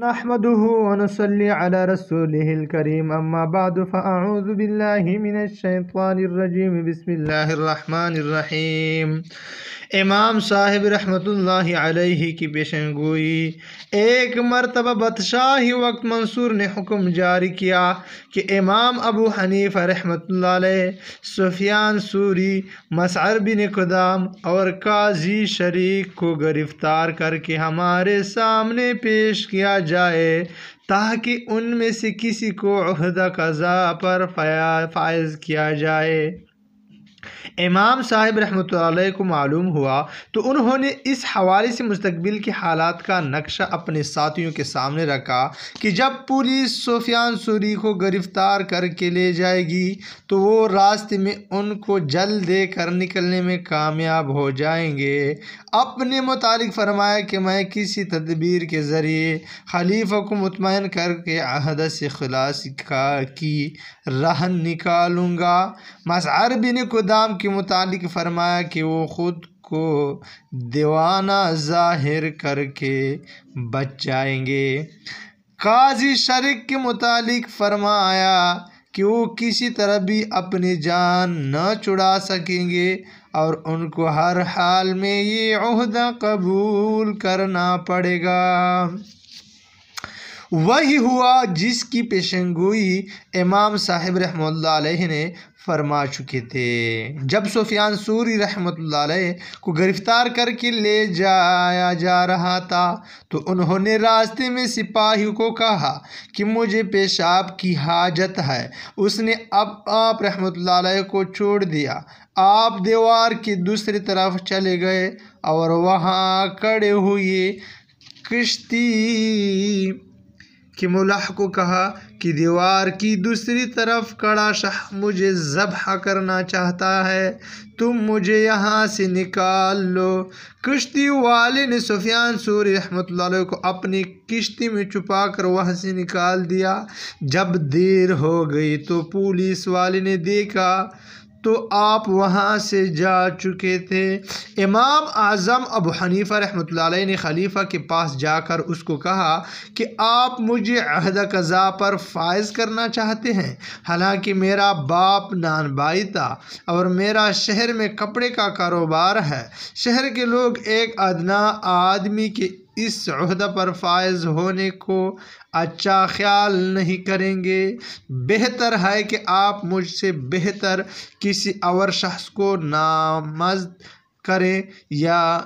نحمده ونصلي على رسوله الكريم اما بعد فاعوذ بالله من الشیطان الرجیم بسم اللہ الرحمن الرحیم۔ امام صاحب رحمۃ اللہ علیہ کی پیشن گوئی۔ ایک مرتبہ بادشاہ وقت منصور نے حکم جاری کیا کہ امام ابو حنیفہ رحمۃ اللہ علیہ، سفیان ثوری، مسعر بن قدام اور قاضی شریک کو گرفتار کر کے ہمارے سامنے پیش کیا جائے تاکہ ان میں سے کسی کو عہدہ قضا پر فائز کیا جائے۔ امام صاحب رحمۃ اللہ علیہ کو معلوم ہوا تو انہوں نے اس حوالے سے مستقبل کے حالات کا نقشہ اپنے ساتھیوں کے سامنے رکھا کہ جب پولیس سفیان ثوری کو گرفتار کر کے لے جائے گی تو وہ راستے میں ان کو جل دے کر نکلنے میں کامیاب ہو جائیں گے۔ اپنے متعلق فرمایا کہ میں کسی تدبیر کے ذریعے خلیفہ کو مطمئن کر کے عہدہ سے خلاصی کی راہ نکالوں گا۔ مسعر بن قدام کے متعلق فرمایا کہ وہ خود کو دیوانہ ظاہر کر کے بچ جائیں گے۔ قاضی شریک کے متعلق فرمایا کہ وہ کسی طرح بھی اپنی جان نہ چھڑا سکیں گے اور ان کو ہر حال میں یہ عہدہ قبول کرنا پڑے گا۔ وہی ہوا جس کی پیشن گوئی امام صاحب رحمۃ اللہ علیہ نے فرما چکے تھے۔ جب سفیان ثوری رحمۃ اللہ علیہ کو گرفتار کر کے لے جایا جا رہا تھا تو انہوں نے راستے میں سپاہی کو کہا کہ مجھے پیشاب کی حاجت ہے۔ اس نے آپ رحمۃ اللہ علیہ کو چھوڑ دیا۔ آپ دیوار کی دوسری طرف چلے گئے اور وہاں کھڑے ہوئے کشتی کے ملح کو کہا کہ دیوار کی دوسری طرف کھڑا شاہ مجھے ذبح کرنا چاہتا ہے، تم مجھے یہاں سے نکال لو۔ کشتی والے نے سفیان ثوری رحمۃ اللہ علیہ کو اپنی کشتی میں چھپا کر وہاں سے نکال دیا۔ جب دیر ہو گئی تو پولیس والے نے دیکھا تو آپ وہاں سے جا چکے تھے۔ امام اعظم ابو حنیفہ رحمۃ اللہ علیہ نے خلیفہ کے پاس جا کر اس کو کہا کہ آپ مجھے عہدہ قضا پر فائز کرنا چاہتے ہیں، حالانکہ میرا باپ نان بھائی تھا اور میرا شہر میں کپڑے کا کاروبار ہے۔ شہر کے لوگ ایک ادنا آدمی کے اس عہدہ پر فائز ہونے کو اچھا خیال نہیں کریں گے۔ بہتر ہے کہ آپ مجھ سے بہتر کسی اور شخص کو نامزد کریں، یا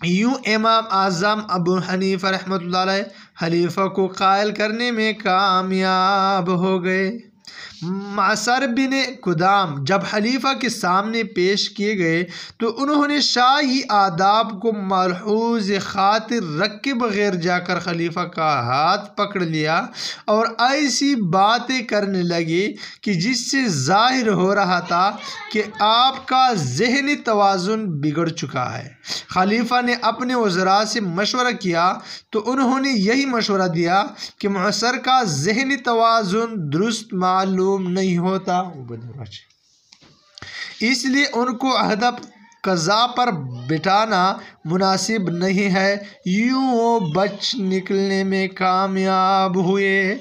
یوں امام اعظم ابو حنیفہ رحمۃ اللہ علیہ خلیفہ کو قائل کرنے میں کامیاب ہو گئے۔ مسعر بن قدام جب خلیفہ کے سامنے پیش کیے گئے تو انہوں نے شاہی آداب کو ملحوظ خاطر رکھے بغیر جا کر خلیفہ کا ہاتھ پکڑ لیا اور ایسی باتیں کرنے لگے کہ جس سے ظاہر ہو رہا تھا کہ آپ کا ذہنی توازن بگڑ چکا ہے۔ خلیفہ نے اپنے وزراء سے مشورہ کیا تو انہوں نے یہی مشورہ دیا کہ مسعر کا ذہنی توازن درست معلوم نہیں ہوتا، اس لیے ان کو عہدہ قضا پر بٹھانا مناسب نہیں ہے۔ یوں وہ بچ نکلنے میں کامیاب ہوئے۔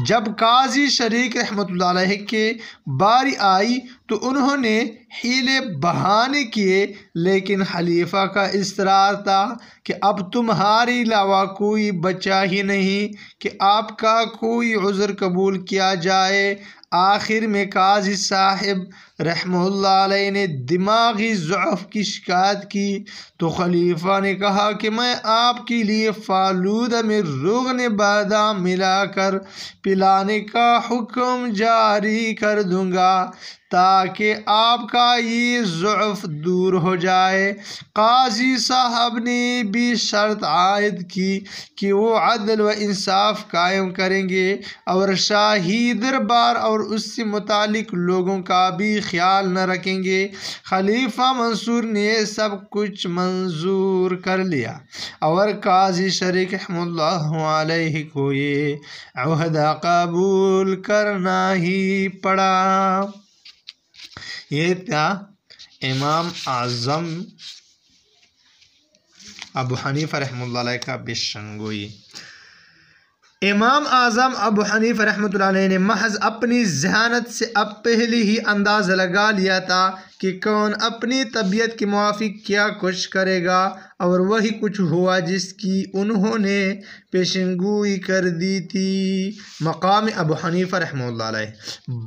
جب قاضی شریک رحمۃ اللہ علیہ کے باری آئی تو انہوں نے حیلے بہانے کیے، لیکن خلیفہ کا اصرار تھا کہ اب تمہارے علاوہ کوئی بچا ہی نہیں کہ آپ کا کوئی عذر قبول کیا جائے۔ آخر میں قاضی صاحب رحمہ اللہ علیہ نے دماغی ضعف کی شکایت کی تو خلیفہ نے کہا کہ میں آپ کے لیے فالودہ میں روغن بادام ملا کر پلانے کا حکم جاری کر دوں گا تاکہ آپ کا یہ ضعف دور ہو جائے۔ قاضی صاحب نے بھی شرط عائد کی کہ وہ عدل و انصاف قائم کریں گے اور شاہی دربار اور اس سے متعلق لوگوں کا بھی خیال نہ رکھیں گے۔ خلیفہ منصور نے سب کچھ منظور کر لیا اور قاضی شریک رحمۃ اللہ علیہ کو یہ عہدہ قبول کرنا ہی پڑا۔ یہ تھا امام اعظم ابو حنیفہ رحمۃ اللہ علیہ کا پیشن گوئی۔ امام اعظم ابو حنیفہ رحمۃ اللہ علیہ نے محض اپنی ذہانت سے اب پہلے ہی اندازہ لگا لیا تھا کہ کون اپنی طبیعت کے موافق کیا کچھ کرے گا، اور وہی کچھ ہوا جس کی انہوں نے پیشنگوئی کر دی تھی۔ مقام ابو حنیفہ رحمہ اللہ علیہ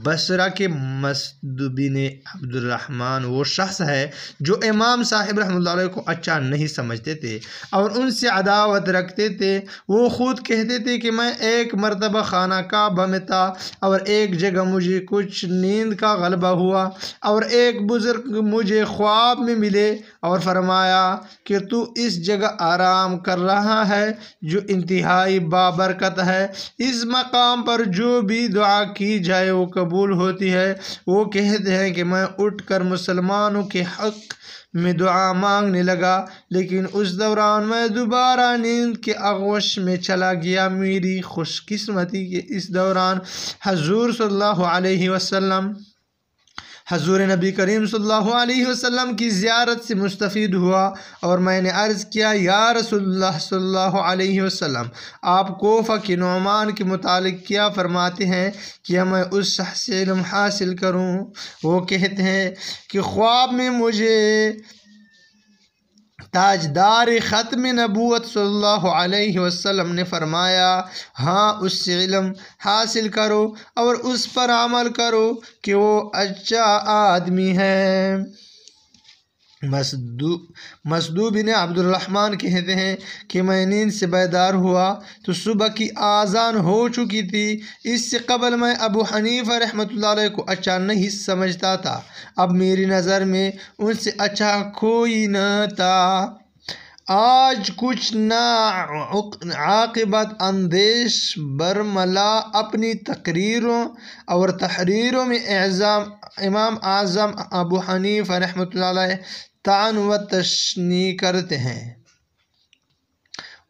بصرہ کے مسعود بن عبد الرحمن وہ شخص ہے جو امام صاحب رحمہ اللہ علیہ کو اچھا نہیں سمجھتے تھے اور ان سے عداوت رکھتے تھے۔ وہ خود کہتے تھے کہ میں ایک مرتبہ خانہ کعبہ میں تھا اور ایک جگہ مجھے کچھ نیند کا غلبہ ہوا اور ایک بزرگ مجھے خواب میں ملے اور فرمایا کہ تو اس جگہ آرام کر رہا ہے جو انتہائی بابرکت ہے، اس مقام پر جو بھی دعا کی جائے وہ قبول ہوتی ہے۔ وہ کہتے ہیں کہ میں اٹھ کر مسلمانوں کے حق میں دعا مانگنے لگا، لیکن اس دوران میں دوبارہ نیند کے آغوش میں چلا گیا۔ میری خوش قسمتی کہ اس دوران حضور صلی اللہ علیہ وسلم حضور نبی کریم صلی اللہ علیہ وسلم کی زیارت سے مستفید ہوا اور میں نے عرض کیا، یا رسول اللہ صلی اللہ علیہ وسلم، آپ کوفہ کے نعمان کے متعلق کیا فرماتے ہیں کہ میں اس شخص سے علم حاصل کروں؟ وہ کہتے ہیں کہ خواب میں مجھے تاجدار ختم نبوت صلی اللہ علیہ وسلم نے فرمایا، ہاں اس سے علم حاصل کرو اور اس پر عمل کرو کہ وہ اچھا آدمی ہے۔ مسعود بن عبد الرحمن کہتے ہیں کہ میں نیند سے بیدار ہوا تو صبح کی آذان ہو چکی تھی۔ اس سے قبل میں ابو حنیفہ رحمۃ اللہ علیہ کو اچھا نہیں سمجھتا تھا، اب میری نظر میں ان سے اچھا کوئی نہ تھا۔ آج کچھ عاقبت اندیش برملا اپنی تقریروں اور تحریروں میں امام اعظم ابو حنیفہ رحمۃ اللہ علیہ طعن و تشنیع کرتے ہیں۔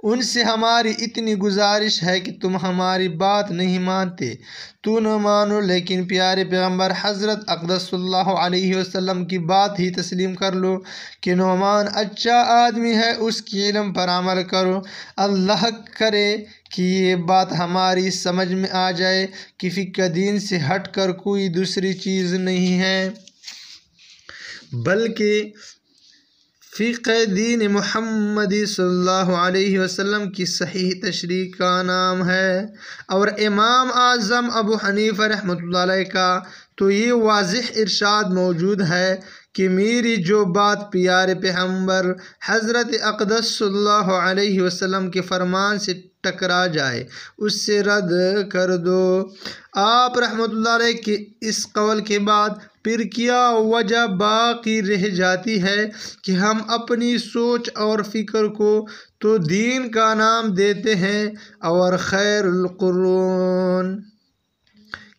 ان سے ہماری اتنی گزارش ہے کہ تم ہماری بات نہیں مانتے تو نہ مانو، لیکن پیارے پیغمبر حضرت اقدس صلی اللہ علیہ وسلم کی بات ہی تسلیم کر لو کہ نعمان اچھا آدمی ہے، اس کی علم پر عمل کرو۔ اللہ کرے کہ یہ بات ہماری سمجھ میں آ جائے کہ فقہ دین سے ہٹ کر کوئی دوسری چیز نہیں ہے، بلکہ فقہ دین محمدی صلی اللہ علیہ وسلم کی صحیح تشریح کا نام ہے۔ اور امام اعظم ابو حنیفہ رحمۃ اللہ علیہ کا تو یہ واضح ارشاد موجود ہے کہ میری جو بات پیارے پیغمبر حضرت اقدس صلی اللہ علیہ وسلم کے فرمان سے ٹکرا جائے اس سے رد کر دو۔ آپ رحمۃ اللہ علیہ کے اس قول کے بعد پھر کیا وجہ باقی رہ جاتی ہے کہ ہم اپنی سوچ اور فکر کو تو دین کا نام دیتے ہیں اور خیر القرون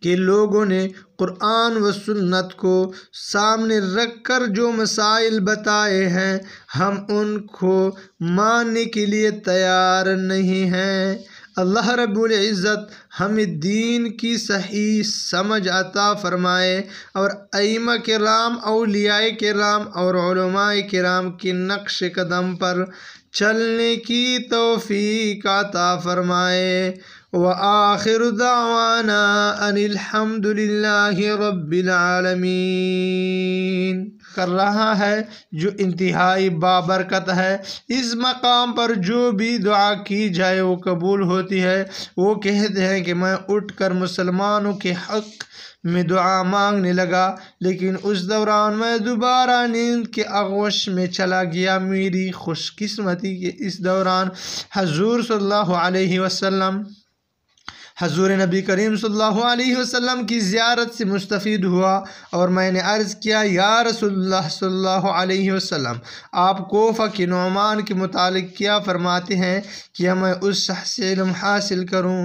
کے لوگوں نے قرآن و سنت کو سامنے رکھ کر جو مسائل بتائے ہیں ہم ان کو ماننے کے لیے تیار نہیں ہیں۔ اللہ رب العزت ہمیں دین کی صحیح سمجھ عطا فرمائے اور ائمہ کرام، اولیاء کرام اور علماء کرام کے نقش قدم پر چلنے کی توفیق عطا فرمائے۔ وآخر دعوانا ان الحمد للہ رب العالمین کر رہا ہے جو انتہائی بابرکت ہے، اس مقام پر جو بھی دعا کی جائے وہ قبول ہوتی ہے۔ وہ کہتے ہیں کہ میں اٹھ کر مسلمانوں کے حق میں دعا مانگنے لگا، لیکن اس دوران میں دوبارہ نیند کے آغوش میں چلا گیا۔ میری خوش قسمتی کہ اس دوران حضور صلی اللہ علیہ وسلم حضور نبی کریم صلی اللہ علیہ وسلم کی زیارت سے مستفید ہوا اور میں نے عرض کیا، یا رسول اللہ صلی اللہ علیہ وسلم، آپ کوفہ کے نعمان کے متعلق کیا فرماتے ہیں کہ میں اس شخص سے علم حاصل کروں؟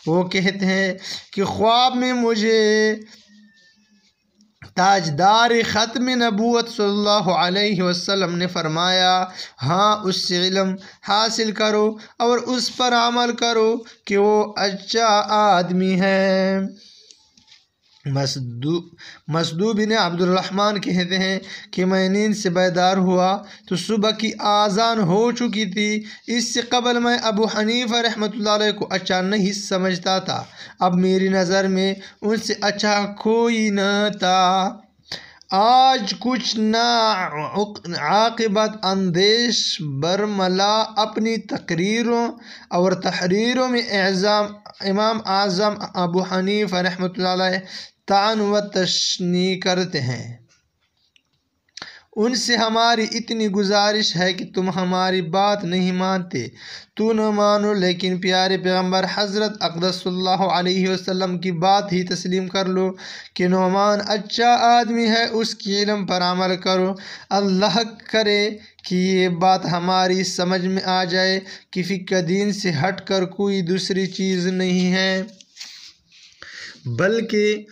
وہ کہتے ہیں کہ خواب میں مجھے تاجدار ختم نبوت صلی اللہ علیہ وسلم نے فرمایا، ہاں اس سے علم حاصل کرو اور اس پر عمل کرو کہ وہ اچھا آدمی ہے۔ مسدو بن عبد الرحمن کہتے ہیں کہ میں نیند سے بیدار ہوا تو صبح کی آذان ہو چکی تھی۔ اس سے قبل میں ابو حنیفہ رحمۃ اللہ علیہ کو اچھا نہیں سمجھتا تھا، اب میری نظر میں ان سے اچھا کوئی نہ تھا۔ آج کچھ نا عاقبت اندیش برملا اپنی تقریروں اور تحریروں میں امام اعظم ابو حنیفہ رحمۃ اللہ علیہ طعن و تشنیع کرتے ہیں۔ ان سے ہماری اتنی گزارش ہے کہ تم ہماری بات نہیں مانتے تو نہ مانو، لیکن پیارے پیغمبر حضرت اقدس اللہ علیہ وسلم کی بات ہی تسلیم کر لو کہ نعمان اچھا آدمی ہے، اس کی علم پر عمل کرو۔ اللہ کرے کہ یہ بات ہماری سمجھ میں آ جائے کہ فقہ دین سے ہٹ کر کوئی دوسری چیز نہیں ہے، بلکہ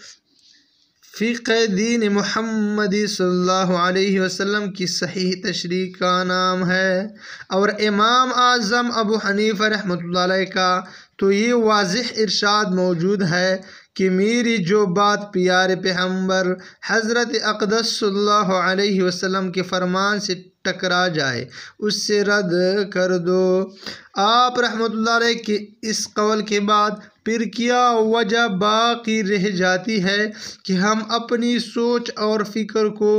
فقہ دین محمدی صلی اللہ علیہ وسلم کی صحیح تشریح کا نام ہے۔ اور امام اعظم ابو حنیفہ رحمۃ اللہ علیہ کا تو یہ واضح ارشاد موجود ہے کہ میری جو بات پیارے پیغمبر حضرت اقدس صلی اللہ علیہ وسلم کے فرمان سے ٹکرا جائے اس سے رد کر دو۔ آپ رحمۃ اللہ علیہ کے اس قول کے بعد پھر کیا وجہ باقی رہ جاتی ہے کہ ہم اپنی سوچ اور فکر کو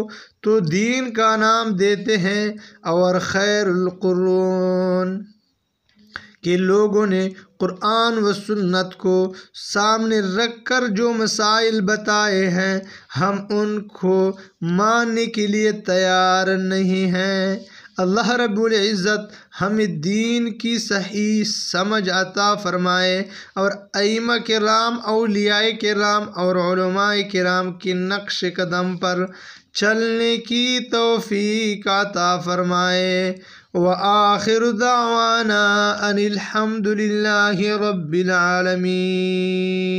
تو دین کا نام دیتے ہیں، اور خیر القرون کے لوگوں نے قرآن و سنت کو سامنے رکھ کر جو مسائل بتائے ہیں ہم ان کو ماننے کے لیے تیار نہیں ہیں۔ اللہ رب العزت ہمیں دین کی صحیح سمجھ عطا فرمائے اور ائمہ کرام، اولیاء کرام اور علماء کرام کے نقش قدم پر چلنے کی توفیق عطا فرمائے۔ وآخر دعوانا ان الحمد للہ رب العالمین۔